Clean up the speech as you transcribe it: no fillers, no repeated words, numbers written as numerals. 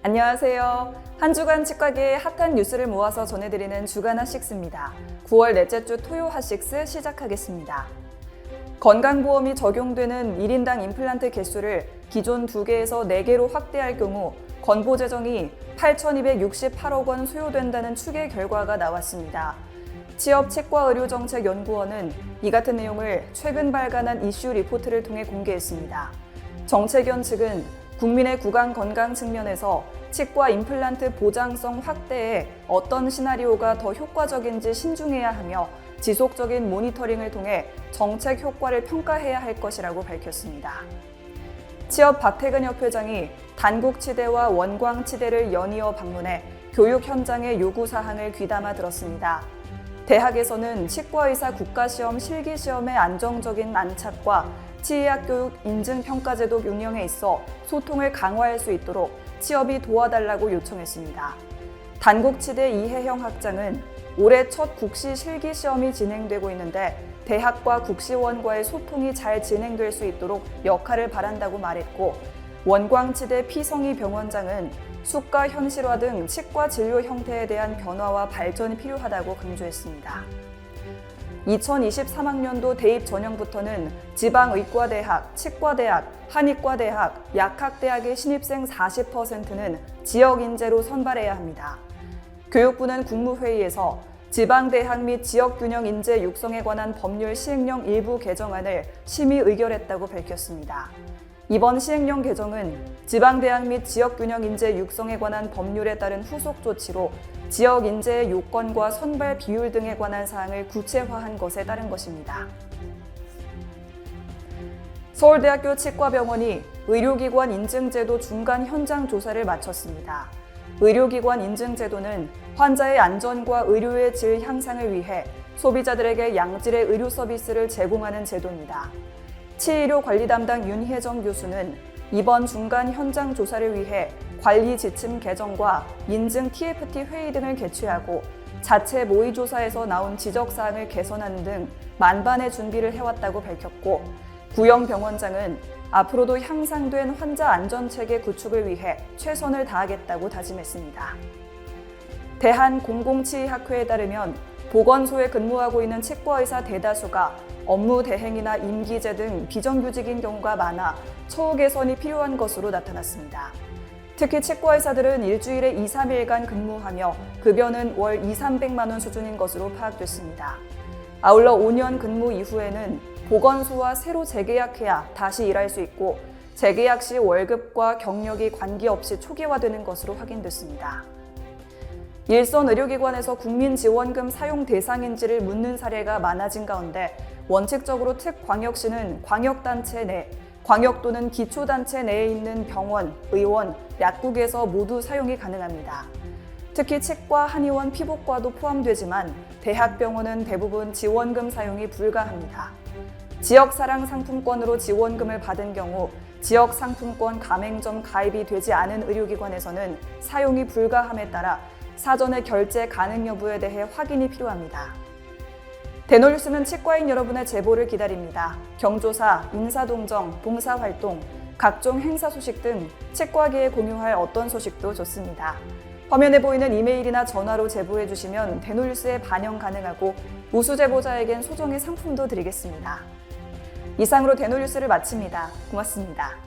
안녕하세요. 한 주간 치과계의 핫한 뉴스를 모아서 전해드리는 주간 핫식스입니다. 9월 넷째 주 토요 핫식스 시작하겠습니다. 건강보험이 적용되는 1인당 임플란트 개수를 기존 2개에서 4개로 확대할 경우 건보재정이 8,268억 원 소요된다는 추계 결과가 나왔습니다. 취업치과의료정책연구원은 이 같은 내용을 최근 발간한 이슈 리포트를 통해 공개했습니다. 정책연 측은 국민의 구강 건강 측면에서 치과 임플란트 보장성 확대에 어떤 시나리오가 더 효과적인지 신중해야 하며 지속적인 모니터링을 통해 정책 효과를 평가해야 할 것이라고 밝혔습니다. 취업 박태근 협회장이 단국치대와 원광치대를 연이어 방문해 교육 현장의 요구사항을 귀담아 들었습니다. 대학에서는 치과의사 국가시험 실기시험의 안정적인 안착과 치의학교육 인증평가제도 운영에 있어 소통을 강화할 수 있도록 취업이 도와달라고 요청했습니다. 단국치대 이혜형 학장은 올해 첫 국시 실기시험이 진행되고 있는데 대학과 국시원과의 소통이 잘 진행될 수 있도록 역할을 바란다고 말했고, 원광치대 피성희 병원장은 수가 현실화 등 치과 진료 형태에 대한 변화와 발전이 필요하다고 강조했습니다. 2023학년도 대입 전형부터는 지방의과대학, 치과대학, 한의과대학, 약학대학의 신입생 40%는 지역인재로 선발해야 합니다. 교육부는 국무회의에서 지방대학 및 지역균형 인재 육성에 관한 법률 시행령 일부 개정안을 심의 의결했다고 밝혔습니다. 이번 시행령 개정은 지방대학 및 지역균형 인재 육성에 관한 법률에 따른 후속 조치로 지역 인재의 요건과 선발 비율 등에 관한 사항을 구체화한 것에 따른 것입니다. 서울대학교 치과병원이 의료기관 인증제도 중간 현장 조사를 마쳤습니다. 의료기관 인증제도는 환자의 안전과 의료의 질 향상을 위해 소비자들에게 양질의 의료 서비스를 제공하는 제도입니다. 치의료 관리 담당 윤혜정 교수는 이번 중간 현장 조사를 위해 관리 지침 개정과 인증 TFT 회의 등을 개최하고 자체 모의 조사에서 나온 지적사항을 개선하는 등 만반의 준비를 해왔다고 밝혔고, 구영 병원장은 앞으로도 향상된 환자 안전체계 구축을 위해 최선을 다하겠다고 다짐했습니다. 대한공공치의학회에 따르면 보건소에 근무하고 있는 치과의사 대다수가 업무 대행이나 임기제 등 비정규직인 경우가 많아 처우 개선이 필요한 것으로 나타났습니다. 특히 치과의사들은 일주일에 2, 3일간 근무하며 급여는 월 2, 300만 원 수준인 것으로 파악됐습니다. 아울러 5년 근무 이후에는 보건소와 새로 재계약해야 다시 일할 수 있고, 재계약 시 월급과 경력이 관계없이 초기화되는 것으로 확인됐습니다. 일선 의료기관에서 국민지원금 사용 대상인지를 묻는 사례가 많아진 가운데 원칙적으로 특광역시는 광역단체 내, 광역 또는 기초단체 내에 있는 병원, 의원, 약국에서 모두 사용이 가능합니다. 특히 치과, 한의원, 피부과도 포함되지만 대학병원은 대부분 지원금 사용이 불가합니다. 지역사랑 상품권으로 지원금을 받은 경우 지역상품권 가맹점 가입이 되지 않은 의료기관에서는 사용이 불가함에 따라 사전에 결제 가능 여부에 대해 확인이 필요합니다. 대노뉴스는 치과인 여러분의 제보를 기다립니다. 경조사, 인사동정, 봉사활동, 각종 행사 소식 등 치과계에 공유할 어떤 소식도 좋습니다. 화면에 보이는 이메일이나 전화로 제보해 주시면 대노뉴스에 반영 가능하고 우수 제보자에겐 소정의 상품도 드리겠습니다. 이상으로 대노뉴스를 마칩니다. 고맙습니다.